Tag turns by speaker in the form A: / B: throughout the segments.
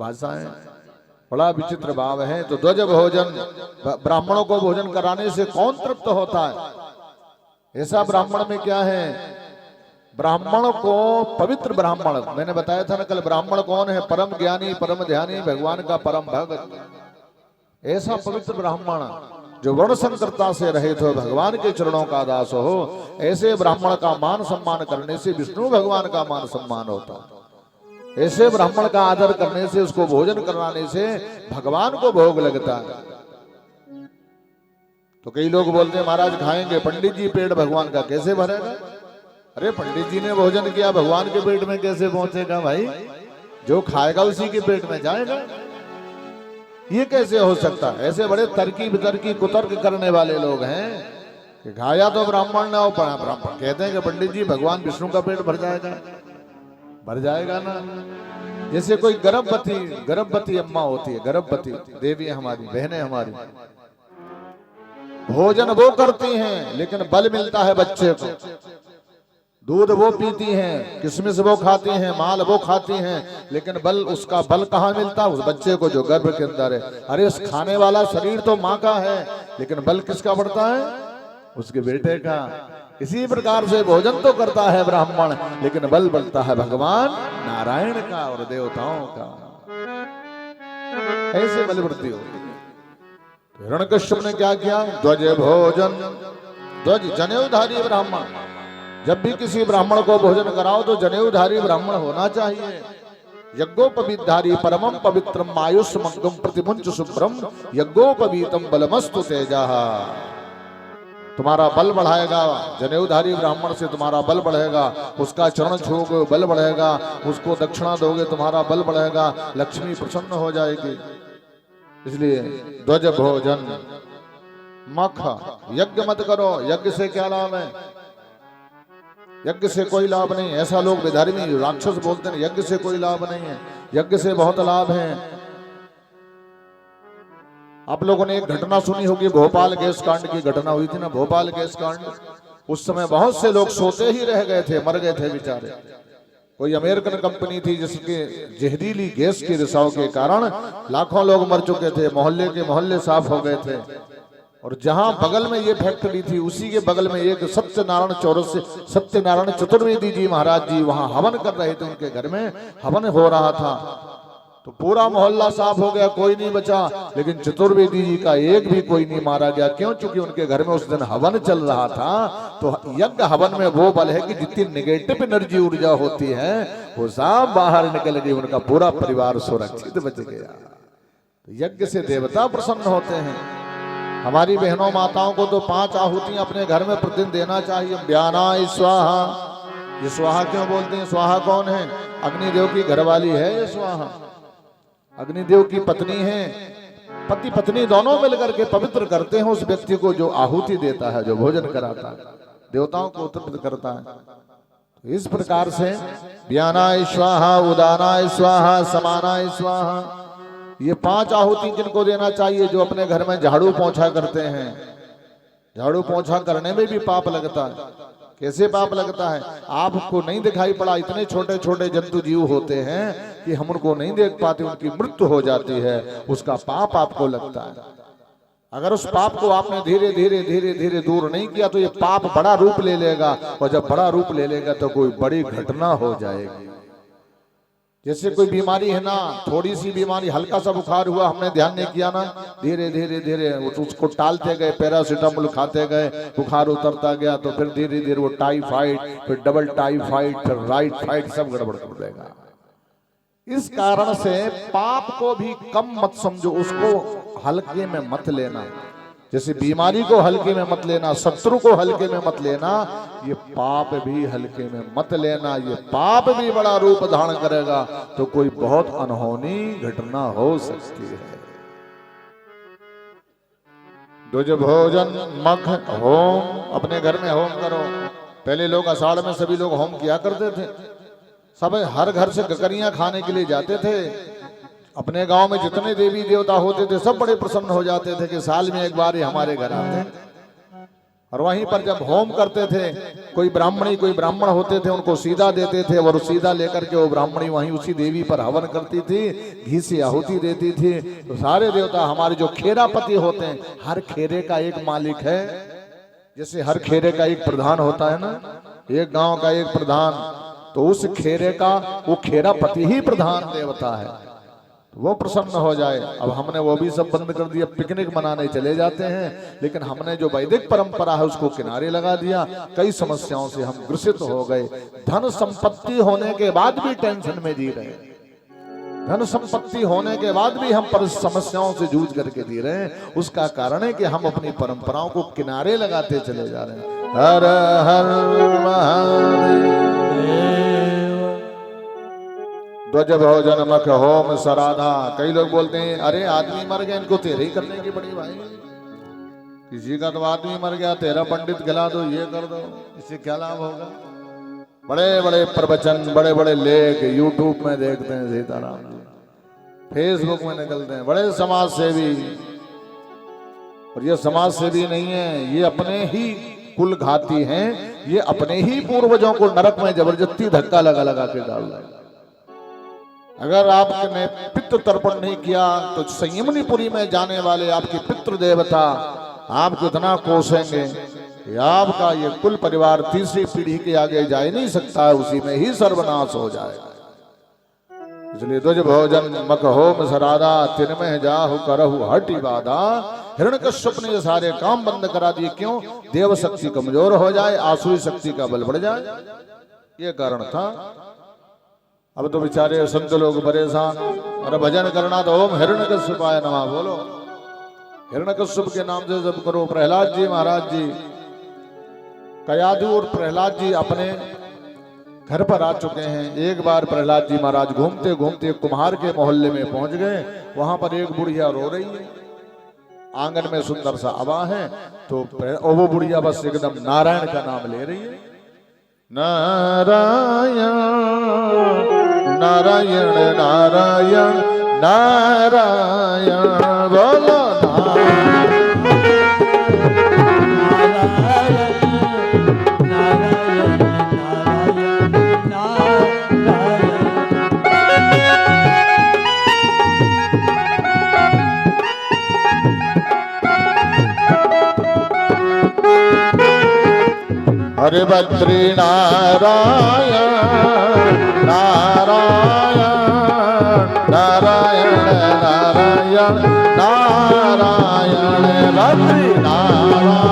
A: भाषाएं, बड़ा विचित्र भाव है। तो ध्वज भोजन, ब्राह्मणों को भोजन कराने से कौन तृप्त होता है? ऐसा ब्राह्मण में क्या है? ब्राह्मण को, पवित्र ब्राह्मण, मैंने बताया था ना कल, ब्राह्मण कौन है? परम ज्ञानी, परम ध्यानी, भगवान का परम भक्त। ऐसा पवित्र ब्राह्मण जो वर्ण संकरता से रहित हो, भगवान के चरणों का दास हो, ऐसे ब्राह्मण का मान सम्मान करने से विष्णु भगवान का मान सम्मान होता है। ऐसे ब्राह्मण का आदर करने से, उसको भोजन कराने से भगवान को भोग लगता है। तो कई लोग बोलते हैं महाराज खाएंगे, पंडित जी पेट भगवान का कैसे भरेगा? अरे पंडित जी ने भोजन किया, भगवान के पेट में कैसे पहुंचेगा भाई? जो खाएगा उसी के पेट में जाएगा। ये कैसे हो सकता है? ऐसे बड़े तर्की वितर्की कुतर्क करने वाले लोग हैं कि खाया तो ब्राह्मण ने, और ब्राह्मण कहते हैं कि पंडित जी भगवान विष्णु का पेट भर जाएगा। भर जाएगा ना। जैसे कोई गर्भवती अम्मा होती है, गर्भवती देवी हमारी, बहनें हमारी, भोजन वो करती हैं लेकिन बल मिलता है बच्चे को। दूध वो पीती हैं, किशमिश वो खाती हैं, माल वो खाती हैं, लेकिन बल, उसका बल कहाँ मिलता है? उस बच्चे को जो गर्भ के अंदर है। अरे उस खाने वाला शरीर तो माँ का है, लेकिन बल किसका बढ़ता है? उसके बेटे का। इसी प्रकार से भोजन तो करता है ब्राह्मण, लेकिन बल बढ़ता है भगवान नारायण का और देवताओं का। ऐसे बलवृद्धि होती है। हिरण्यकश्यप ने क्या किया? ध्वज भोजन, ध्वज जनेऊधारी ब्राह्मण। जब भी किसी ब्राह्मण को भोजन कराओ तो जनेऊधारी ब्राह्मण होना चाहिए। यज्ञोपवीतधारी परमं पवित्रम आयुष्मग्गम प्रतिमुंच शुभ्रम यज्ञोपवीतम बलमस्तु तेजः। तुम्हारा बल बढ़ाएगा, जनेऊधारी ब्राह्मण से तुम्हारा बल बढ़ेगा। उसका चरण छूओगे बल बढ़ेगा, उसको दक्षिणा दोगे तुम्हारा बल बढ़ेगा, लक्ष्मी प्रसन्न हो जाएगी। इसलिए ध्वज भोजन। मख, यज्ञ मत करो। यज्ञ से क्या लाभ है? यज्ञ से कोई लाभ नहीं। ऐसा लोग विधर्मी राक्षस बोलते हैं यज्ञ से कोई लाभ नहीं है। यज्ञ से बहुत लाभ है। आप लोगों ने एक घटना सुनी होगी, भोपाल गैस कांड की घटना हुई थी ना, भोपाल गैस कांड। उस समय बहुत से लोग सोते ही रह गए थे, मर गए थे बेचारे। कोई अमेरिकन कंपनी थी जिसके जहरीली गैस के रिसाव के कारण लाखों लोग मर चुके थे, मोहल्ले के मोहल्ले साफ हो गए थे। और जहां बगल में ये फैक्ट्री थी, उसी के बगल में एक सत्यनारायण चौरस से सत्यनारायण चतुर्वेदी जी महाराज जी वहां हवन कर रहे थे। उनके घर में हवन हो रहा था, तो पूरा मोहल्ला साफ हो गया, कोई नहीं बचा। लेकिन चतुर्वेदी जी का एक भी कोई नहीं मारा गया। क्यों? चूंकि उनके घर में उस दिन हवन चल रहा था। तो यज्ञ हवन में वो बल है कि जितनी निगेटिव एनर्जी ऊर्जा होती है वो सब बाहर निकल गई, उनका पूरा परिवार सुरक्षित बच गया। तो यज्ञ से देवता प्रसन्न होते हैं। हमारी बहनों माताओं को तो 5 आहुतियां अपने घर में प्रतिदिन देना चाहिए। व्यानाय स्वाहा। ये स्वाहा क्यों बोलते हैं? स्वाहा कौन है? अग्निदेव की घरवाली है ये स्वाहा, अग्निदेव की पत्नी है। पति पत्नी दोनों मिलकर के पवित्र करते हैं उस व्यक्ति को जो आहुति देता है, जो भोजन कराता है, देवताओं को तृप्त करता है। तो इस प्रकार से व्यानाय स्वाहा, उदानाय स्वाहा, समानाय स्वाहा, ये 5 आहुति जिनको देना चाहिए, जो अपने घर में झाड़ू पोंछा करते हैं। झाड़ू पोंछा करने में भी पाप लगता है। कैसे पाप लगता है? आपको नहीं दिखाई पड़ा, इतने छोटे छोटे जंतु जीव होते हैं कि हम उनको नहीं देख पाते, उनकी मृत्यु हो जाती है, उसका पाप आपको लगता है। अगर उस पाप को आपने धीरे धीरे धीरे धीरे दूर नहीं किया तो ये पाप बड़ा रूप ले लेगा, और जब बड़ा रूप ले लेगा तो कोई बड़ी घटना हो जाएगी। जैसे कोई बीमारी है ना, थोड़ी सी बीमारी, हल्का सा बुखार हुआ, हमने ध्यान नहीं किया ना, धीरे धीरे धीरे उसको टालते गए, पैरासीटामोल खाते गए, बुखार उतरता गया, तो फिर धीरे धीरे वो टाइफाइड, फिर डबल टाइफाइड, फिर राइट फाइड, सब गड़बड़ कर देगा। इस कारण से पाप को भी कम मत समझो, उसको हल्के में मत लेना। जैसे बीमारी को हल्के में मत लेना, शत्रु को हल्के में मत लेना, ये पाप भी हल्के में मत लेना। ये पाप भी बड़ा रूप धारण करेगा तो कोई बहुत अनहोनी घटना हो सकती है। ध्वज भोजन, मख, होम। अपने घर में होम करो। पहले लोग आषाढ़ में सभी लोग होम किया करते थे। सब हर घर से गकरियां खाने के लिए जाते थे। अपने गांव में जितने देवी देवता होते थे सब बड़े प्रसन्न हो जाते थे कि साल में एक बार ही हमारे घर आते हैं। और वहीं पर जब होम करते थे, कोई ब्राह्मण होते थे, उनको सीधा देते थे और सीधा लेकर के वो ब्राह्मणी वहीं उसी देवी पर हवन करती थी, घी से आहुति देती थी। तो सारे देवता हमारे जो खेरापति होते हैं, हर खेरे का एक मालिक है। जैसे हर खेरे का एक प्रधान होता है ना, एक गांव का एक प्रधान, तो उस खेरे का वो खेरापति ही प्रधान देवता है, तो वो प्रसन्न हो जाए। अब हमने वो भी सब बंद कर दिया, पिकनिक मनाने चले जाते हैं, लेकिन हमने जो वैदिक परंपरा है उसको किनारे लगा दिया। कई समस्याओं से हम ग्रसित हो गए। धन संपत्ति होने के बाद भी टेंशन में जी रहे, धन संपत्ति होने के बाद भी हम पर समस्याओं से जूझ करके जी रहे हैं। उसका कारण है कि हम अपनी परंपराओं को किनारे लगाते चले जा रहे हैं। हर हर महादेव। ध्वज भोजन मख होम सराधा। कई लोग बोलते हैं अरे आदमी मर गया, इनको तेरे ही करने की बड़ी भाई। किसी का तो आदमी मर गया, तेरा पंडित गला दो, ये कर दो, इससे क्या लाभ होगा। बड़े बड़े प्रवचन, बड़े बड़े लेख यूट्यूब में देखते हैं, सीताराम जी फेसबुक में निकलते हैं, बड़े समाज सेवी। और ये समाज सेवी नहीं है, ये अपने ही कुल घाती हैं, ये अपने ही पूर्वजों को नरक में जबरदस्ती धक्का लगा लगा के डाल रहे हैं। अगर आपने पितृ तर्पण नहीं किया तो संयमनीपुरी में जाने वाले आपके पितृ देवता आपको इतना कोसेंगे कि आपका ये कुल परिवार तीसरी पीढ़ी के आगे जा ही नहीं सकता है, उसी में ही सर्वनाश हो जाएगा। इसलिए ध्वज भोजन मख होम सराधा, तिनमह जाहु करहु हटि बाधा। हिरण्यकश्यप ने ये सारे काम बंद करा दिए। क्यों? देव शक्ति कमजोर हो जाए, आसुरी शक्ति का बल बढ़ जाए, ये कारण था। अब तो बेचारे संत लोग परेशान। और भजन करना तो ओम हिरण्यकश्यपाय नमः बोलो, हिरण्यकश्यप के नाम से जब करो। प्रहलाद जी महाराज जी, कयाधु और प्रहलाद जी अपने घर पर आ चुके हैं। एक बार प्रहलाद जी महाराज घूमते घूमते कुम्हार के मोहल्ले में पहुंच गए। वहां पर एक बुढ़िया रो रही है, आंगन में सुंदर सा आवा है। तो वो बुढ़िया बस एकदम नारायण का नाम ले रही है, नारायण नारायण नारायण नारायण बोलो हरे बद्री नारायण नारायण नारायण नारायण नारायण बद्री नारायण।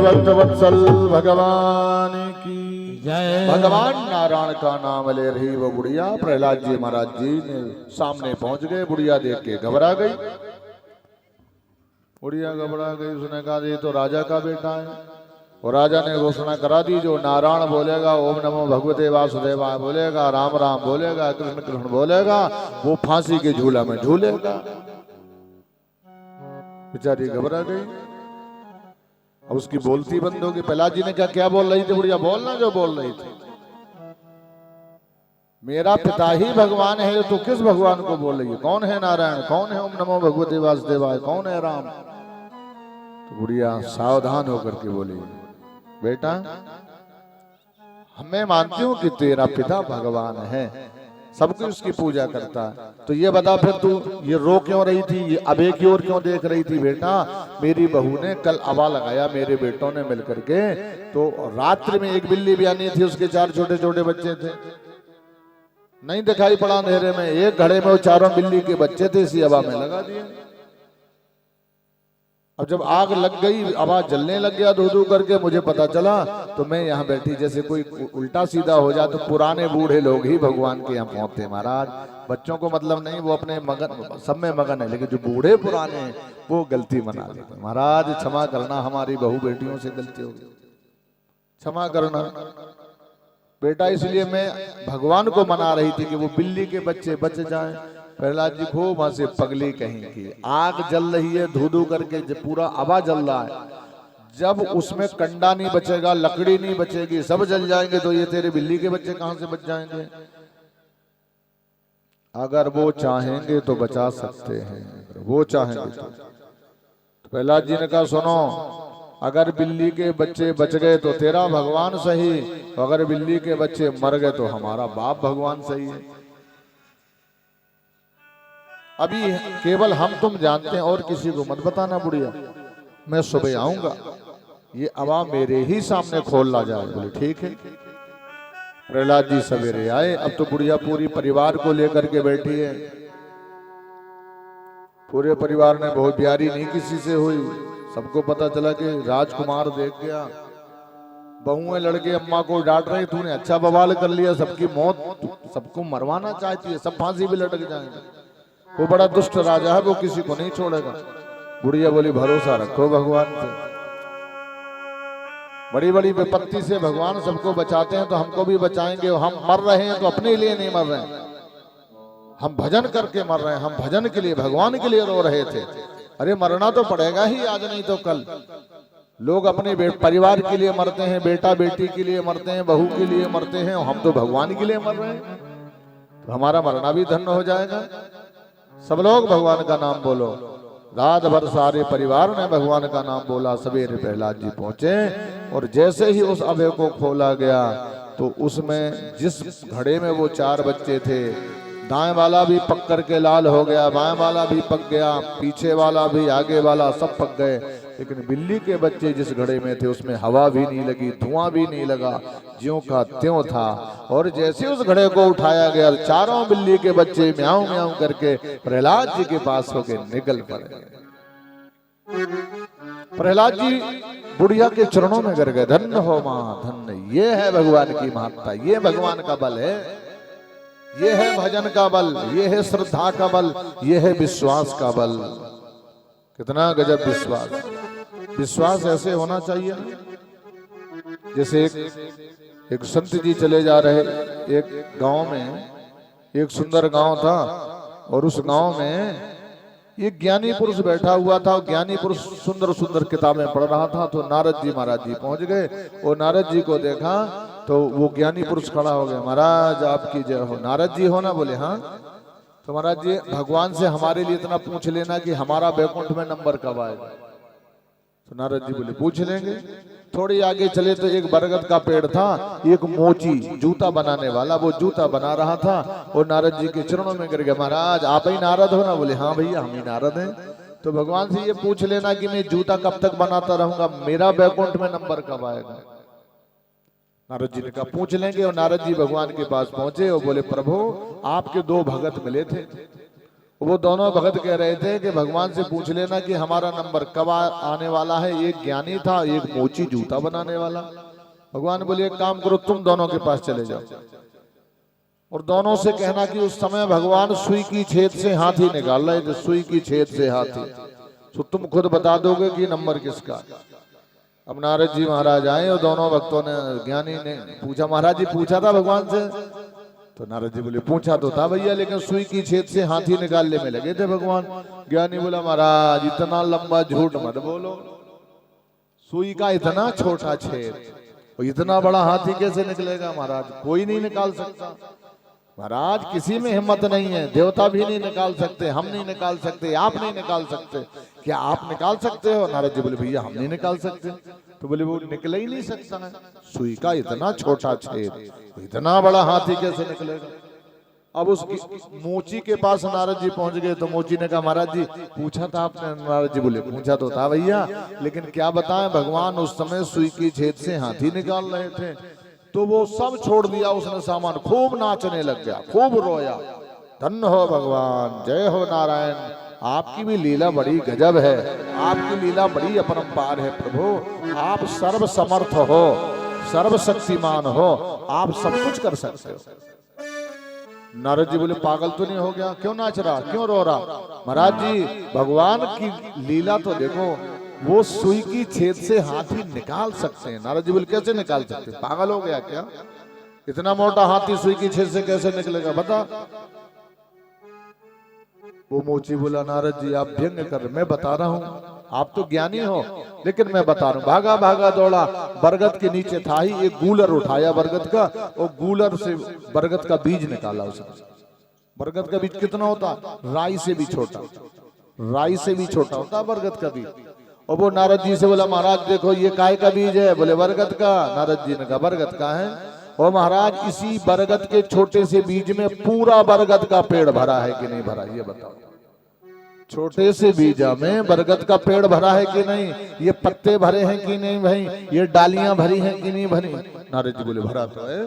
A: भक्तवत्सल भगवान की जय। भगवान नारायण का नाम ले रही वो बुढ़िया प्रहलाद जी महाराज जी ने सामने पहुंच गए। बुढ़िया देख के घबरा गई, बुढ़िया घबरा गई। उसने कहा ये तो राजा का बेटा है। और राजा ने घोषणा करा दी, जो नारायण बोलेगा, ओम नमो भगवते वासुदेवाय बोलेगा, राम राम बोलेगा, कृष्ण कृष्ण बोलेगा, वो फांसी के झूला में झूलेगा। बेचारी घबरा गई। अब उसकी बोलती बंद होगी। प्रहलाद जी ने कहा क्या बोल रही थी बुढ़िया? बोलना जो बोल रही थी। मेरा पिता ही भगवान है, तो किस भगवान को बोल रही है? कौन है नारायण? कौन है ओम नमो भगवते वासुदेवाय? कौन है राम? तो बुढ़िया सावधान होकर के बोली, बेटा मैं मानती हूं कि तेरा पिता भगवान है, सबकी उसकी पूजा करता है, तो ये बता फिर तू ये रो क्यों रही थी, ये अबे की ओर क्यों देख रही थी? बेटा मेरी बहू ने कल अबा लगाया, मेरे बेटों ने मिलकर के, तो रात्रि में एक बिल्ली भी आनी थी, उसके 4 छोटे छोटे बच्चे थे, नहीं दिखाई पड़ा अंधेरे में, एक घड़े में वो चारों बिल्ली के बच्चे थे, इसी अबा में लगा दिए। अब जब आग लग गई, आवाज जलने लग गया धू धू करके, मुझे पता चला तो मैं यहाँ बैठी, जैसे कोई उल्टा सीधा हो जाए तो पुराने बूढ़े लोग ही भगवान के यहाँ पहुंचते महाराज। बच्चों को मतलब नहीं, वो अपने मगन, सब में मगन है, लेकिन जो बूढ़े पुराने हैं वो गलती मना लेते। महाराज क्षमा करना, हमारी बहू बेटियों से गलती होगी, क्षमा करना बेटा। इसलिए मैं भगवान को मना रही थी कि वो बिल्ली के बच्चे बच जाएं। प्रहलाद जी खूब वहां से पगली कहीं की, आग जल रही है धू धू करके, पूरा आवा जल रहा है, जब उसमें कंडा नहीं बचेगा, लकड़ी नहीं बचेगी, सब जल जाएंगे, तो ये तेरे बिल्ली के बच्चे कहां से बच जाएंगे? अगर वो चाहेंगे तो बचा सकते हैं, वो चाहेंगे तो। प्रहलाद जी ने कहा सुनो, अगर बिल्ली के बच्चे बच गए तो तेरा भगवान सही, अगर बिल्ली के बच्चे मर गए तो हमारा बाप भगवान सही है। अभी केवल हम तुम जानते हैं, और किसी को मत बताना बुढ़िया, मैं सुबह आऊंगा, ये अवा मेरे ही सामने खोल ला जाए। बोले ठीक है। प्रहलाद जी सवेरे आए। अब तो बुढ़िया पूरी परिवार को लेकर के बैठी है, पूरे परिवार ने बहुत प्यारी नहीं किसी से हुई। सबको पता चला कि राजकुमार देख गया, बहुएं लड़के अम्मा को डांट रहे, तूने अच्छा बवाल कर लिया, सबकी मौत, सबको मरवाना चाहती है, सब फांसी भी लटक जाएंगे। वो बड़ा दुष्ट राजा है, वो किसी को नहीं छोड़ेगा। बुढ़िया बोली भरोसा रखो भगवान पे, बड़ी बड़ी विपत्ति से भगवान सबको बचाते हैं, तो हमको भी बचाएंगे। हम मर रहे हैं तो अपने लिए नहीं मर रहे हैं, हम भजन करके मर रहे हैं, हम भजन के लिए, भगवान के लिए रो रहे थे। अरे मरना तो पड़ेगा ही, आज नहीं तो कल। लोग अपने परिवार के लिए मरते हैं, बेटा बेटी के लिए मरते हैं, बहू के लिए मरते हैं, हम तो भगवान के लिए मर रहे हैं, तो हमारा मरना भी धन्य हो जाएगा। सब लोग भगवान का नाम बोलो। रात भर सारे परिवार ने भगवान का नाम बोला। सवेरे प्रहलाद जी पहुंचे और जैसे ही उस अभय को खोला गया तो उसमें जिस घड़े में वो 4 बच्चे थे, दाएं वाला भी पक करके लाल हो गया, बाएं वाला भी पक गया, पीछे वाला भी, आगे वाला, सब पक गए। लेकिन बिल्ली के बच्चे जिस घड़े में थे उसमें हवा भी नहीं लगी, धुआं भी नहीं लगा, ज्यों का त्यों था। और जैसे उस घड़े को उठाया गया, चारों बिल्ली के बच्चे म्याऊं म्याऊं करके प्रहलाद जी के पास होके निकल पड़े। प्रहलाद जी बुढ़िया के चरणों में गिर गए। धन्य हो मां, धन्य। ये है भगवान की महत्ता, ये भगवान का बल है, ये है भजन का बल, ये है श्रद्धा का बल, ये है विश्वास का बल। कितना गजब विश्वास! विश्वास ऐसे होना चाहिए। जैसे एक संत जी चले जा रहे, एक गांव में, एक सुंदर गांव था, और उस गांव में एक ज्ञानी पुरुष बैठा हुआ था। ज्ञानी पुरुष सुंदर सुंदर किताबें पढ़ रहा था। तो नारद जी महाराज जी पहुंच गए और नारद जी को देखा तो वो ज्ञानी पुरुष खड़ा हो गया। महाराज आपकी जय हो। नारद जी हो ना? बोले हाँ। तो महाराज जी भगवान से हमारे लिए इतना पूछ लेना कि हमारा बैकुंठ में नंबर कब आएगा। तो नारद जी बोले पूछ लेंगे। थोड़ी आगे चले तो एक बरगद का पेड़ था, एक मोची जूता बनाने वाला वो जूता बना रहा था और नारद जी के चरणों में गिर गया। महाराज आप ही नारद हो ना? बोले हाँ भैया हम ही नारद हैं। तो भगवान से ये पूछ लेना कि मैं जूता कब तक बनाता रहूंगा, मेरा बैकुंठ में नंबर कब आएगा। नारद जी ने कहा पूछ लेंगे। और नारद जी भगवान के पास पहुंचे और बोले प्रभु आपके 2 भगत मिले थे, वो दोनों भगत कह रहे थे कि भगवान से पूछ लेना कि हमारा नंबर कब आने वाला है। एक ज्ञानी था, एक मोची जूता बनाने वाला। भगवान बोले एक काम करो, तुम दोनों के पास चले जाओ और दोनों से कहना कि उस समय भगवान सुई की छेद से हाथी निकाल रहे थे, सुई की छेद से हाथी। तो तुम खुद बता दोगे कि नंबर किसका। अब नारद जी महाराज आए और दोनों भक्तों ने, ज्ञानी ने पूछा, महाराज जी पूछा था भगवान से? तो नारद जी बोले पूछा तो था भैया, लेकिन सुई की छेद से हाथी निकालने में लगे थे भगवान। ज्ञानी बोला महाराज इतना लंबा झूठ मत बोलो, सुई का इतना छोटा छेद और इतना बड़ा हाथी कैसे निकलेगा? महाराज कोई नहीं निकाल सकता। महाराज किसी में हिम्मत नहीं है, देवता भी नहीं निकाल सकते, हम नहीं निकाल सकते, आप नहीं निकाल सकते। क्या आप निकाल सकते हो? नारद जी बोले भैया हम नहीं निकाल सकते। तो बोले वो निकल ही नहीं सकता है, सुई का इतना छोटा छेद, इतना बड़ा हाथी कैसे निकलेगा? अब उस मोची के पास नारद जी पहुंच गए। तो मोची ने कहा महाराज जी पूछा था आपने? नारद जी बोले पूछा तो था भैया, लेकिन क्या बताएं भगवान उस समय सुई की छेद से हाथी निकाल रहे थे। तो वो सब छोड़ दिया उसने सामान, खूब नाचने लग गया, खूब रोया। धन्य हो भगवान, जय हो नारायण, आपकी भी लीला बड़ी गजब है, आपकी लीला बड़ी अपरंपार है प्रभु। आप सर्व समर्थ हो, सर्वशक्तिमान हो, आप सब कुछ कर सकते हो। नारद जी बोले पागल तो नहीं हो गया, क्यों नाच रहा, क्यों रो रहा? महाराज जी भगवान की लीला तो देखो, वो सुई की छेद से हाथी निकाल सकते हैं। नारद जी बोले कैसे निकाल सकते हैं, पागल हो गया क्या? इतना मोटा हाथी सुई की छेद से कैसे निकलेगा बता? वो मोची बोला नारद जी आप व्यंग कर, मैं बता रहा हूं, आप तो ज्ञानी हो लेकिन मैं बता रहा हूं। भागा भागा दौड़ा, बरगद के नीचे था ही एक गूलर उठाया बरगद का, और गूलर से बरगद का बीज निकाला उसने। बरगद का बीज कितना होता? राई से भी छोटा, राई से भी छोटा होता बरगद का बीज। और वो नारद जी से बोला महाराज देखो ये काय का बीज है? बोले बरगद का। नारद जी ने कहा बरगद का है। और महाराज इसी बरगद के छोटे से बीज में पूरा बरगद का पेड़ भरा है कि नहीं भरा, ये बताओ। छोटे से बीजा में बरगद का पेड़ भरा है कि नहीं? ये पत्ते भरे हैं कि नहीं भाई? ये डालियां भरी हैं कि नहीं भरी? नारद जी बोले भरा तो है,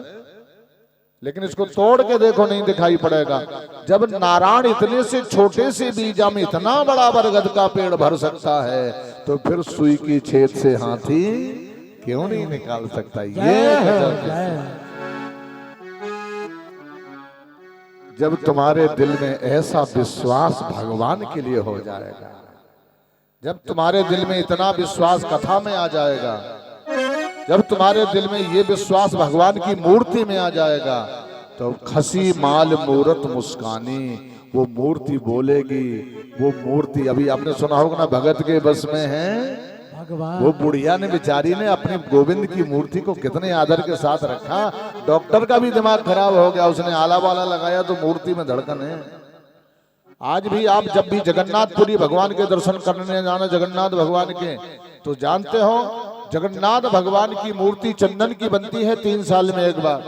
A: लेकिन इसको तोड़ के देखो नहीं दिखाई पड़ेगा। जब नारायण इतने से छोटे से बीजा में इतना बड़ा बरगद का पेड़ भर सकता है, तो फिर सुई की छेद से हाथी क्यों नहीं निकाल सकता? ये जब तुम्हारे दिल में ऐसा विश्वास भगवान के लिए हो जाएगा, जब तुम्हारे दिल में इतना विश्वास कथा में आ जाएगा, जब तुम्हारे दिल में ये विश्वास भगवान की मूर्ति में आ जाएगा, तो खसी माल मूरत मुस्कानी, वो मूर्ति बोलेगी। वो मूर्ति अभी आपने सुना होगा ना, भगत के बस में है भगवान। वो बुढ़िया ने बेचारी ने अपनी गोविंद की मूर्ति को कितने आदर के साथ रखा। डॉक्टर का भी दिमाग खराब हो गया, उसने आला वाला लगाया तो मूर्ति में धड़कन है। आज भी आप जब भी जगन्नाथपुरी भगवान के दर्शन करने जाना, जगन्नाथ भगवान के, तो जानते हो जगन्नाथ भगवान की मूर्ति चंदन की बनती है 3 साल में एक बार,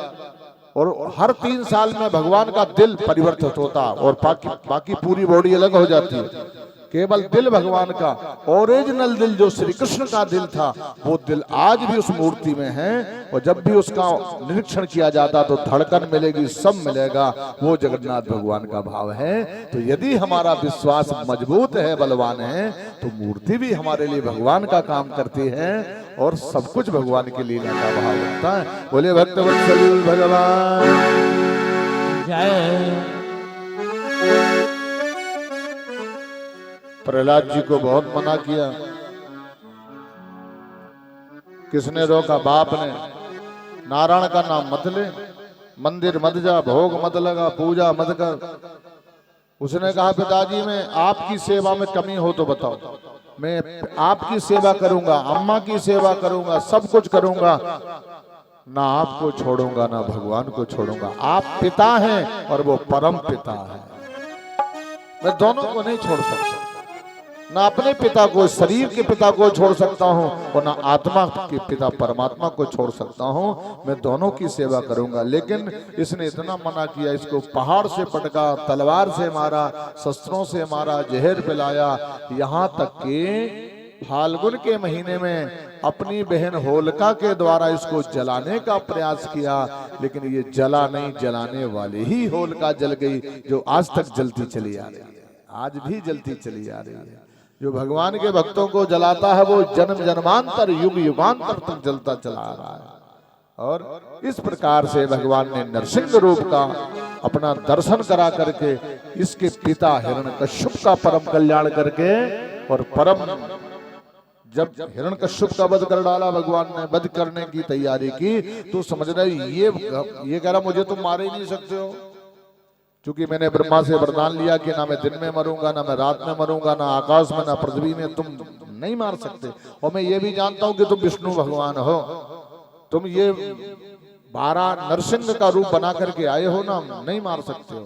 A: और हर 3 साल में भगवान का दिल परिवर्तित होता, और बाकी पूरी बॉडी अलग हो जाती है। केवल दिल भगवान का ओरिजिनल दिल जो श्री कृष्ण का दिल था, वो दिल आज भी उस मूर्ति में है। और जब भी उसका निरीक्षण किया जाता तो धड़कन मिलेगी, सब मिलेगा। वो जगन्नाथ भगवान का भाव है। तो यदि हमारा विश्वास मजबूत है, बलवान है, तो मूर्ति भी हमारे लिए भगवान का काम करती है, और सब कुछ भगवान की लीला का भाव होता है। बोले भक्तवत्सल भगवान जय। प्रहलाद जी को बहुत मना किया, किसने रोका? बाप ने। नारायण का नाम मत ले, मंदिर मत जा, भोग मत लगा, पूजा मत कर। उसने कहा पिताजी मैं आपकी सेवा में कमी हो तो बताओ, मैं आपकी सेवा करूंगा, अम्मा की सेवा करूंगा, सब कुछ करूंगा, ना आपको छोड़ूंगा ना भगवान को छोड़ूंगा। आप पिता हैं और वो परम पिता है, मैं दोनों को नहीं छोड़ सकता। ना अपने पिता को, शरीर के पिता को छोड़ सकता हूँ, और ना आत्मा के पिता परमात्मा को छोड़ सकता हूँ। मैं दोनों की सेवा करूंगा। लेकिन इसने इतना मना किया, इसको पहाड़ से पटका, तलवार से मारा, शस्त्रों से मारा, जहर पिलाया, यहाँ तक कि फाल्गुन के महीने में अपनी बहन होलिका के द्वारा इसको जलाने का प्रयास किया। लेकिन ये जला नहीं, जलाने वाली ही होलिका जल गई, जो आज तक जलती चली आ रही है, आज भी जलती चली आ रही है। जो भगवान के भक्तों को जलाता है, वो जन्म जन्मांतर युग युगांतर तक जलता चला आ रहा है। और इस प्रकार से भगवान ने नरसिंह रूप का अपना दर्शन करा करके इसके पिता हिरण्यकश्यप का परम कल्याण करके, और परम जब हिरण्यकश्यप का वध कर डाला भगवान ने, वध करने की तैयारी की, तो समझ रहे ये कह रहा मुझे तुम मार ही नहीं सकते हो, क्योंकि मैंने ब्रह्मा से वरदान लिया कि ना मैं दिन में मरूंगा, ना मैं रात में मरूंगा, ना आकाश में ना पृथ्वी में, तुम नहीं मार सकते। और मैं ये भी जानता हूं कि तुम विष्णु भगवान हो, तुम ये 12 नरसिंह का रूप बना करके आए हो ना, नहीं मार सकते हो।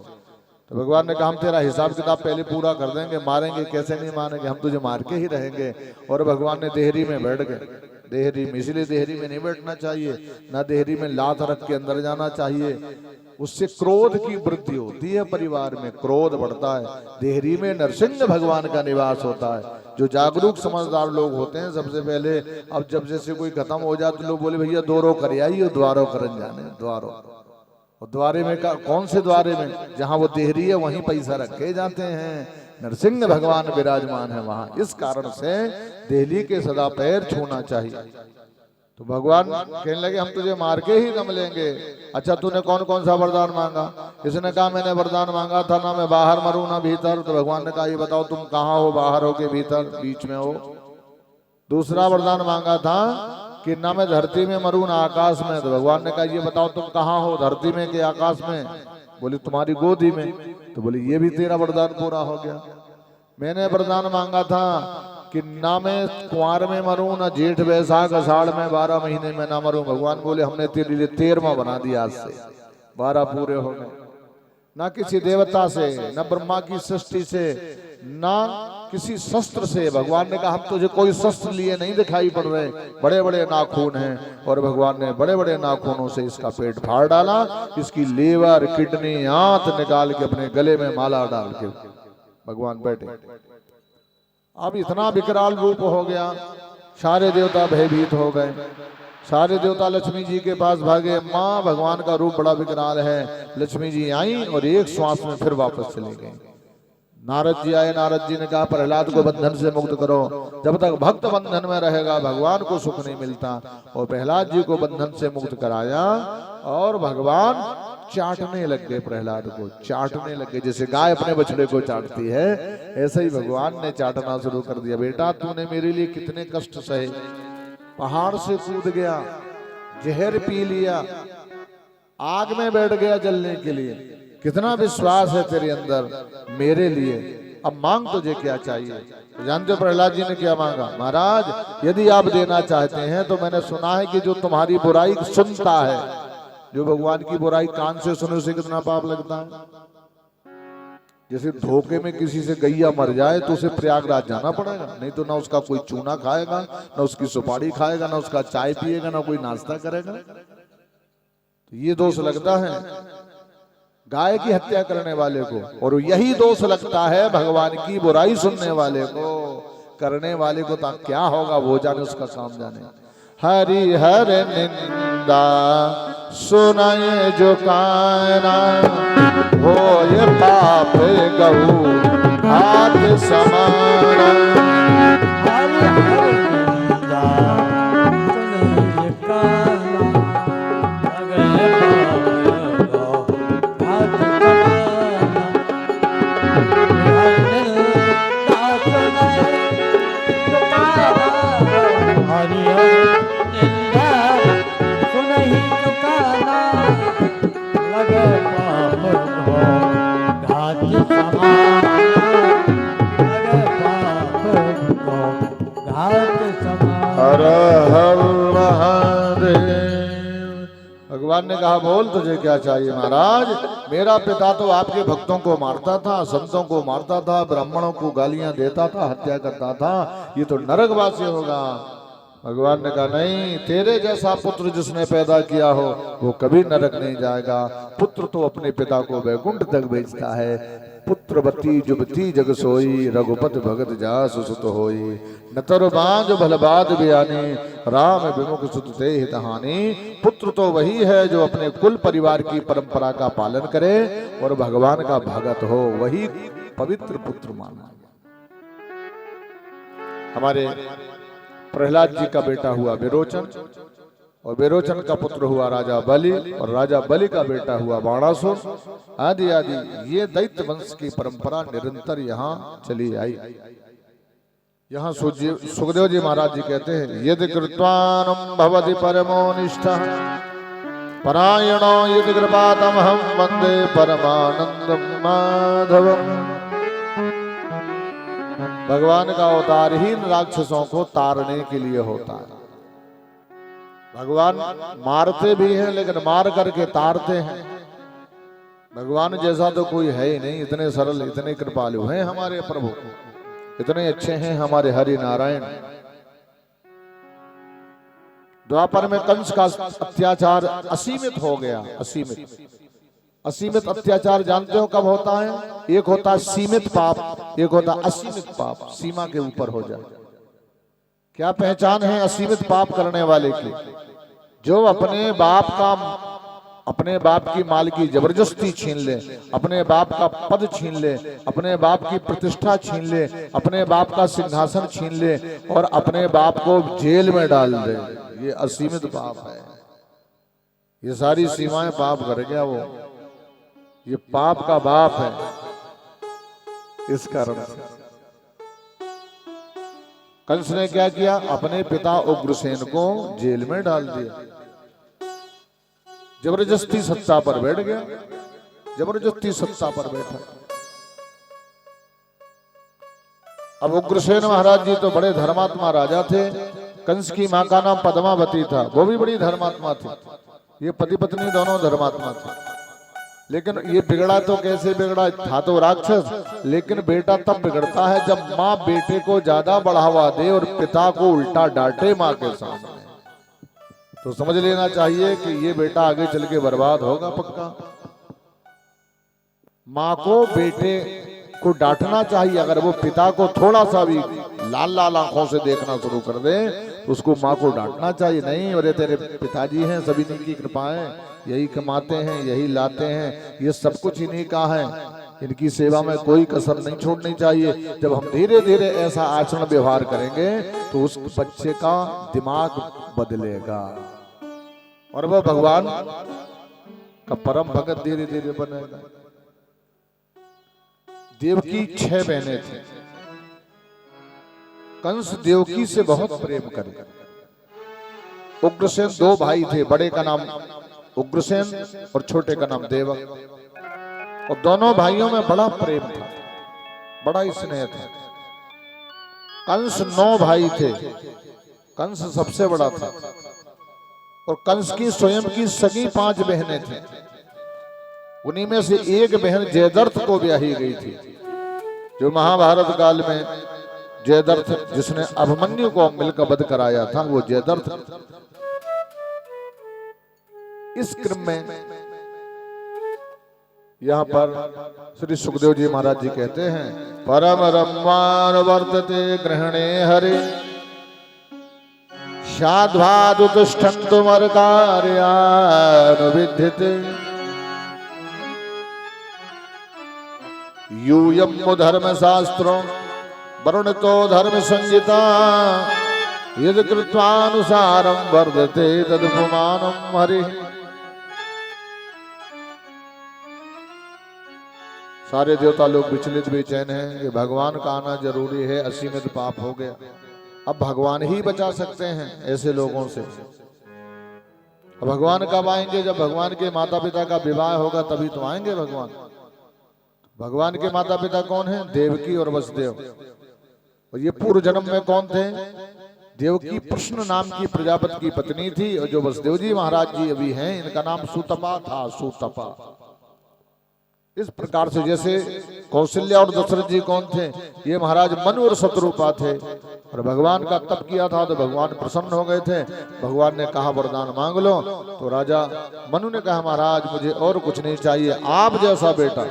A: तो भगवान ने कहा हम तेरा हिसाब किताब पहले पूरा कर देंगे, मारेंगे कैसे नहीं मारेंगे, हम तुझे मार के ही रहेंगे। और भगवान ने देहरी में बैठ गए। देहरी में, इसलिए देहरी में नहीं बैठना चाहिए, ना देहरी में लात रख के अंदर जाना चाहिए, उससे क्रोध की वृद्धि होती है, परिवार में क्रोध बढ़ता है। देहरी में नरसिंह भगवान का निवास होता है। जो जागरूक समझदार लोग होते हैं, सबसे पहले, अब जब जैसे कोई खत्म हो जाए तो लोग बोले भैया दोरो कर आइए, द्वारो करन जाने, द्वारो। और द्वारे में कौन से द्वारे में? जहां वो देहरी है वहीं पैसा रखे जाते हैं, नरसिंह भगवान विराजमान है वहां। इस कारण से देहली के सदा पैर छूना चाहिए। तो भगवान कहने लगे हम तुझे मार के ही दम लेंगे। अच्छा तूने कौन कौन सा वरदान मांगा? इसने कहा मैंने वरदान मांगा था ना मैं बाहर मरूं ना भीतर। तो भगवान ने कहा ये बताओ तुम कहाँ हो, बाहर हो के भीतर, बीच में हो? दूसरा वरदान मांगा था कि ना मैं धरती में मरूं ना आकाश में। तो भगवान ने कहा ये बताओ तुम कहाँ हो, धरती में कि आकाश में? बोले तुम्हारी गोदी में। तो बोले ये भी तेरा वरदान पूरा हो गया। मैंने वरदान मांगा था कि ना मैं कुंवार में मरूं ना जेठ वैसाख अषाढ़ में 12 महीने में ना मरूं। भगवान बोले हमने तेरे लिए 13वां बना दिया, आज से 12 पूरे हो गए। ना किसी देवता से, ना ब्रह्मा की सृष्टि से, ना किसी शस्त्र से। भगवान ने कहा हम तुझे कोई शस्त्र लिए नहीं दिखाई पड़ रहे, बड़े बड़े नाखून हैं। और भगवान ने बड़े बड़े नाखूनों से इसका पेट फाड़ डाला, इसकी लीवर किडनी आंत निकाल के अपने गले में माला डाल के भगवान बैठे। अब इतना विकराल रूप हो गया, सारे देवता भयभीत हो गए। सारे देवता लक्ष्मी जी के पास भागे, माँ भगवान का रूप बड़ा विकराल है। लक्ष्मी जी आई और एक श्वास में फिर वापस चले गए। नारद जी आए, नारद जी ने कहा प्रहलाद को बंधन से मुक्त करो, जब तक भक्त बंधन में रहेगा भगवान को सुख नहीं मिलता। और प्रहलाद जी को बंधन से मुक्त कराया और भगवान चाटने लग गए, प्रहलाद को चाटने लग गए। जैसे गाय अपने बछड़े को चाटती है, ऐसे ही भगवान ने चाटना शुरू कर दिया। बेटा तूने मेरे लिए कितने कष्ट सहे, पहाड़ से कूद गया, जहर पी लिया, आग में बैठ गया जलने के लिए, कितना विश्वास है तेरे अंदर मेरे लिए, अब मांग तुझे क्या चाहिए? तो जानते हो प्रहलाद जी ने क्या मांगा? महाराज यदि आप देना चाहते हैं तो मैंने सुना है कि जो तुम्हारी बुराई सुनता है, जो भगवान की बुराई कान से सुने उसे कितना पाप लगता है। जैसे धोखे में किसी से गैया मर जाए तो उसे प्रयागराज जाना पड़ेगा, नहीं तो ना उसका कोई चूना खाएगा, ना उसकी सुपारी खाएगा, ना उसका चाय पिएगा, ना कोई नाश्ता करेगा। तो ये दोष लगता है गाय की हत्या करने वाले को, और यही दोष लगता है भगवान की बुराई सुनने वाले को। करने वाले को तो क्या होगा वो जाने, उसका काम जाने। हरि हर निंदा सुनाए जो काना, हो ये पाप गहू हाथ समाना।
B: हरि हर निंदा सुनाए जो काना, अगर पाप गहू हाथ समाना। हरि निंदा सुनाए जो काना, हरि हर निंदा सुनाए जो काना, लगे पाप को घात समाना, लगे पाप को घात समाना।
A: हर हर महादेव। भगवान ने कहा बोल तुझे क्या चाहिए? महाराज मेरा पिता तो आपके भक्तों को मारता था, संतों को मारता था, ब्राह्मणों को गालियां देता था, हत्या करता था, ये तो नरकवासी होगा। भगवान ने कहा नहीं, तेरे जैसा पुत्र जिसने पैदा किया हो वो कभी नरक नहीं जाएगा। पुत्र तो अपने पिता को वैकुंठ तक भेजता है। पुत्रवती जुबती जग सोई, रघुपति भगत जासु सुत होई। नतर बांझ भलबाद बयानी, राम विमुख सुत ते हितहानी। पुत्र तो वही है जो अपने कुल परिवार की परंपरा का पालन करे और भगवान का भगत हो, वही पवित्र पुत्र माना। हमारे प्रहलाद जी का बेटा हुआ विरोचन, और विरोचन का पुत्र हुआ राजा बलि, और राजा बलि का बेटा हुआ बाणासुर, आदि आदि। ये दैत्य वंश की परंपरा निरंतर यहाँ चली आई। यहाँ सुखदेव जी महाराज जी कहते हैं यदि कृत्वानं भवति परमो निष्ठः, परायणो यदि कृपातमहं वंदे परमानंदं माधवम्। भगवान का अवतार ही राक्षसों को तारने के लिए होता है। भगवान मारते भी हैं लेकिन मार करके तारते हैं। भगवान जैसा तो कोई है ही नहीं, इतने सरल, इतने कृपालु हैं हमारे प्रभु, इतने अच्छे हैं हमारे हरि नारायण। द्वापर में कंस का अत्याचार असीमित हो गया, असीमित। असीमित अत्याचार जानते हो कब होता है? एक होता है सीमित पाप, एक होता है असीमित पाप, सीमा के ऊपर हो जाए। क्या पहचान है असीमित पाप करने वाले की? जो अपने बाप का अपने बाप की माल की जबरदस्ती छीन ले, अपने बाप का पद छीन ले, अपने बाप की प्रतिष्ठा छीन ले, अपने बाप का सिंहासन छीन ले और अपने बाप को जेल में डाल दे, ये असीमित पाप है। ये सारी सीमाएं पाप कर गया वो, ये पाप का बाप है। इस कारण से कंस ने क्या किया, अपने पिता उग्रसेन को जेल में डाल दिया, जबरदस्ती सत्ता पर बैठ गया, जबरदस्ती सत्ता पर बैठा। अब उग्रसेन महाराज जी तो बड़े धर्मात्मा राजा थे। कंस की मां का नाम पद्मावती था, वो भी बड़ी धर्मात्मा थी। ये पति पत्नी दोनों धर्मात्मा थे। लेकिन ये बिगड़ा तो कैसे बिगड़ा, था तो राक्षस, लेकिन बेटा तब बिगड़ता है जब माँ बेटे को ज्यादा बढ़ावा दे और पिता को उल्टा डांटे माँ के सामने। तो समझ लेना चाहिए कि ये बेटा आगे चल के बर्बाद होगा पक्का। माँ को बेटे को डांटना चाहिए। अगर वो पिता को थोड़ा सा भी लाल लाल आंखों से देखना शुरू कर दे तो उसको माँ को डांटना चाहिए। नहीं, अरे तेरे पिताजी हैं, सभी इनकी कृपा है, यही कमाते हैं, यही लाते हैं, ये सब कुछ इन्हीं का है, इनकी सेवा में कोई कसर नहीं छोड़नी चाहिए। जब हम धीरे धीरे ऐसा आचरण व्यवहार करेंगे तो उस बच्चे का दिमाग बदलेगा और वह भगवान का परम भगत धीरे धीरे बनेगा। देवकी 6 बहनें थी। कंस देवकी से बहुत प्रेम करे। उग्रसेन 2 भाई थे, बड़े का नाम उग्रसेन और छोटे का नाम देवक। और दोनों भाइयों में बड़ा प्रेम था, बड़ा ही स्नेह था। कंस 9 भाई थे, कंस सबसे बड़ा था। और कंस की स्वयं की सगी 5 बहनें थी। उन्हीं में से एक बहन जयद्रथ को ब्याही गई थी, जो महाभारत काल में जयद्रथ जिसने अभिमन्यु को मिलकर वध कराया था, वो जयद्रथ। इस क्रम में यहाँ पर श्री सुखदेव जी महाराज जी कहते हैं, परम रम्मान वर्तते ग्रहणे हरे साध्वादुतिष्ठन्तु मर्कार्यानुविद्यते यूयम् धर्म शास्त्रो वर्णितो धर्म संहिता यद् कृत्वानुसारं वर्धते तदुपमानं हरिः। सारे देवता लोग विचलित बेचैन हैं कि भगवान का आना जरूरी है, असीमित पाप हो गया। अब भगवान ही बचा सकते हैं ऐसे लोगों से। अब भगवान कब आएंगे? जब भगवान के माता पिता का विवाह होगा तभी तो आएंगे भगवान। भगवान के माता पिता कौन हैं? देवकी और वसुदेव। और ये पूर्व जन्म में कौन थे? देवकी प्रश्न नाम की प्रजापति की पत्नी थी, और जो वसुदेव जी महाराज जी अभी हैं इनका नाम सुतपा था, सुतपा। इस प्रकार से जैसे कौशल्या और दशरथ जी कौन थे? ये महाराज मनु और शत्रुपा थे। और भगवान का तप किया था तो भगवान प्रसन्न हो गए थे। भगवान ने कहा वरदान मांग लो, तो राजा मनु ने कहा महाराज मुझे और कुछ नहीं चाहिए, आप जैसा बेटा,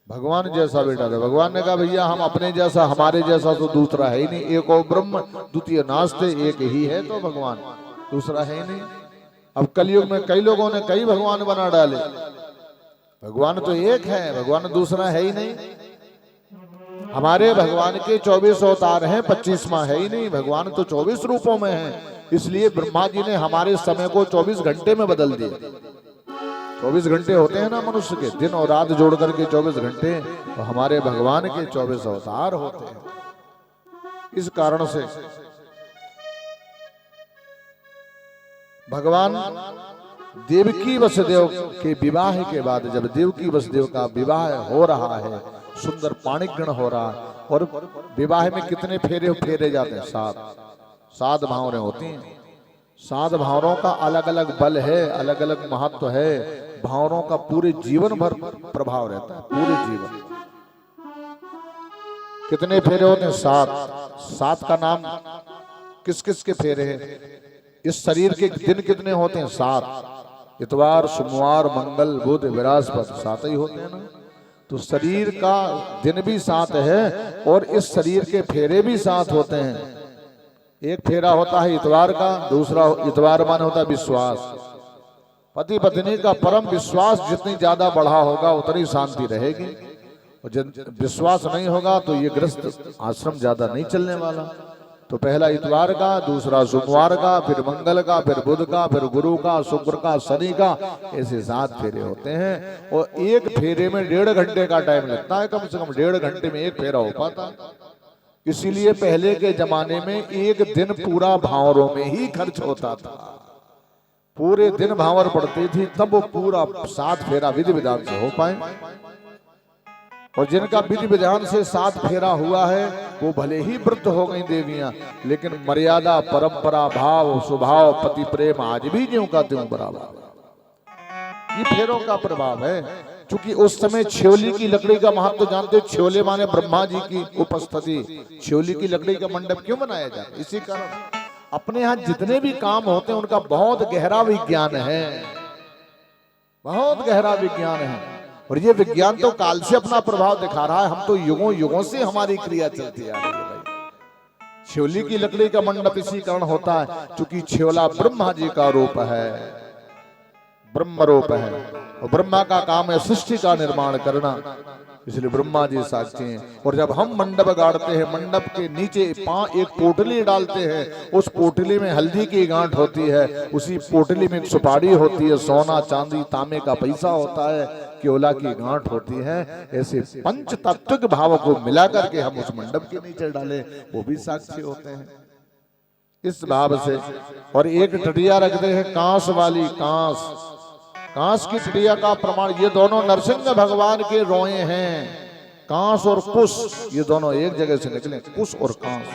A: भगवान जैसा बेटा था। भगवान ने कहा भैया हम अपने जैसा, हमारे जैसा तो दूसरा है ही नहीं, एक और ब्रह्म द्वितीय नास्ते, एक ही है तो भगवान, दूसरा है ही नहीं। अब कलयुग में कई लोगों ने कई भगवान बना डाले, भगवान तो एक है, भगवान दूसरा है ही नहीं। हमारे भगवान के 24 अवतार हैं, 25वां है ही नहीं। भगवान तो 24 रूपों में है, इसलिए ब्रह्मा जी ने हमारे समय को 24 घंटे में बदल दिया। 24 घंटे होते हैं ना मनुष्य के, दिन और रात जोड़ करके 24 घंटे, तो हमारे भगवान के 24 अवतार होते हैं। इस कारण से भगवान देवकी वसुदेव के विवाह के बाद, जब देवकी वसुदेव का विवाह हो रहा है, सुंदर पाणिग्रहण हो रहा है, और विवाह में कितने फेरे फेरे जाते हैं? 7 भावरें होती हैं। 7 भावरों का अलग अलग बल है, अलग अलग महत्व है। भावरों का पूरे जीवन भर प्रभाव रहता है, पूरे जीवन। कितने फेरे होते हैं? 7 का नाम किस किस के फेरे हैं? इस शरीर के दिन कितने होते हैं? 7। इतवार, सोमवार, मंगल, बुध, बृहस्पति, 7 ही होते हैं ना। तो शरीर का दिन भी 7 है और इस शरीर के फेरे भी 7 होते हैं। एक फेरा होता है इतवार का, दूसरा इतवार मान होता है विश्वास, पति पत्नी का परम विश्वास जितनी ज्यादा बढ़ा होगा उतनी शांति रहेगी, और जब विश्वास नहीं होगा तो ये गृहस्थ आश्रम ज्यादा नहीं चलने वाला। तो पहला इतवार का, दूसरा सोमवार का, फिर मंगल का, फिर बुध का, फिर गुरु का, शुक्र का, शनि का, ऐसे 7 फेरे होते हैं। और एक फेरे में 1.5 घंटे का टाइम लगता है, कम से कम 1.5 घंटे में एक फेरा हो पाता। इसीलिए पहले के जमाने में एक दिन पूरा भावरों में ही खर्च होता था, पूरे दिन भावर पड़ती थी, तब वो पूरा 7 फेरा विधि विधान से हो पाए। और जिनका विधि विधान से 7 फेरा हुआ है वो भले ही वृद्ध हो गई देवियां, लेकिन मर्यादा, परंपरा, भाव, स्वभाव, पति प्रेम आज भी ज्यों का त्यों बराबर। ये फेरों का प्रभाव है। क्योंकि उस समय छेवली की लकड़ी का महत्व तो जानते हो, छेवले माने ब्रह्मा जी की उपस्थिति। छेवली की लकड़ी का मंडप क्यों बनाया जाता है? इसी कारण अपने यहाँ जितने भी काम होते हैं उनका बहुत गहरा विज्ञान है, बहुत गहरा विज्ञान है। और ये विज्ञान तो काल से अपना प्रभाव दिखा रहा है। हम तो युगों युगों से हमारी क्रिया चलती आ रही है भाई। छेवली की लकड़ी का मंडप इसी कारण होता है क्योंकि छेवला ब्रह्मा जी का रूप है, ब्रह्म रूप है, और ब्रह्मा का काम है सृष्टि का निर्माण करना, इसलिए ब्रह्मा जी साक्षी हैं। और जब हम मंडप गाड़ते हैं, मंडप के नीचे एक पोटली डालते हैं, उस पोटली में हल्दी की गांठ होती है, उसी पोटली में सुपारी होती है, सोना चांदी तांबे का पैसा होता है, केवला की गांठ होती है। ऐसे पंच तत्विक भाव को मिला करके हम उस मंडप के नीचे डालें, वो भी साक्षी होते हैं इस भाव से। और एक टटिया रखते हैं कांस वाली, कांस की टटिया का प्रमाण, ये दोनों नरसिंह भगवान के रोए हैं। कांस और कुश ये दोनों एक जगह से निकले, कुश और कांस।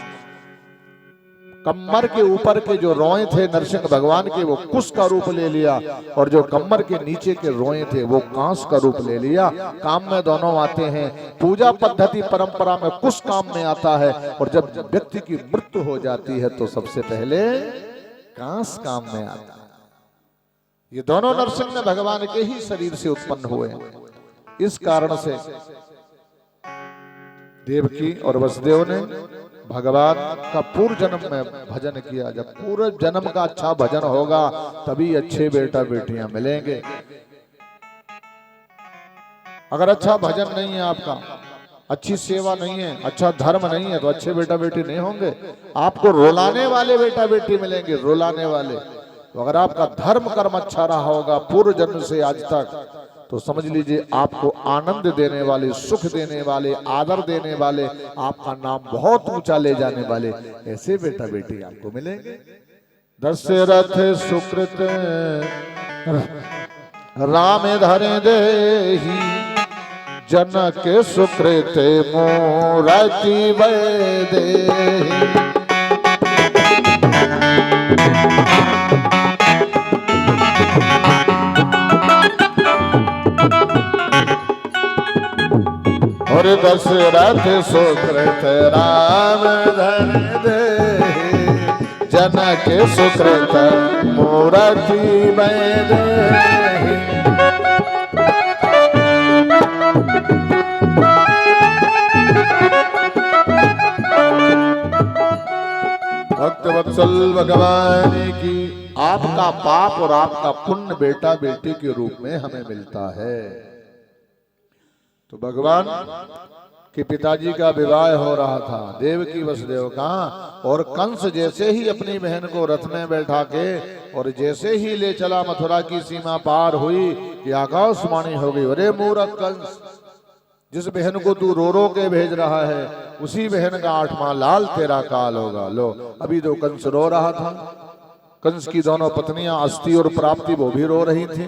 A: कमर के ऊपर के जो रोए थे नरसिंह भगवान के, वो कुश का रूप ले लिया, और जो कमर के नीचे के रोए थे वो कांस का रूप ले लिया। काम में दोनों आते हैं। पूजा पद्धति परंपरा में कुश काम में आता है, और जब व्यक्ति की मृत्यु हो जाती है तो सबसे पहले कांस काम में आता है। ये दोनों नरसिंह भगवान के ही शरीर से उत्पन्न हुए हैं। इस कारण से देवकी और वसुदेव ने भगवान का पूर्व जन्म में भजन किया। जब पूर्व जन्म का अच्छा भजन होगा तभी अच्छे बेटा बेटियां मिलेंगे। अगर अच्छा भजन नहीं है आपका, अच्छी सेवा नहीं है, अच्छा धर्म नहीं है, तो अच्छे बेटा बेटी नहीं होंगे। आपको रुलाने वाले बेटा बेटी मिलेंगे, रुलाने वाले। तो अगर आपका धर्म कर्म अच्छा रहा होगा पूर्व जन्म से आज तक, तो समझ लीजिए आपको आनंद देने वाले, सुख देने वाले, आदर देने वाले, आपका नाम बहुत ऊंचा ले जाने वाले ऐसे बेटा बेटी आपको मिलेंगे। दशरथ सुकृत राम धरे देहि, जनक सुकृत मोरति वैदेहि। और दशरथ सुकृत राम धरे देहि, जनक सुकृत मोरति वैदेहि। भक्तवत्सल भगवान की आपका पाप और आपका पुण्य बेटा बेटी के रूप में हमें मिलता है। तो भगवान के पिताजी का विवाह हो रहा था, देवकी वसुदेव का, और कंस जैसे ही अपनी बहन को रथ में बैठा के और जैसे ही ले चला मथुरा की सीमा पार हुई कि आकाशवाणी हो गई, अरे मूर्ख कंस, जिस बहन को तू रो रो के भेज रहा है उसी बहन का 8वां लाल तेरा काल होगा। लो, अभी तो कंस रो रहा था, कंस की दोनों पत्नियां अस्थि और प्राप्ति वो भी रो रही थी।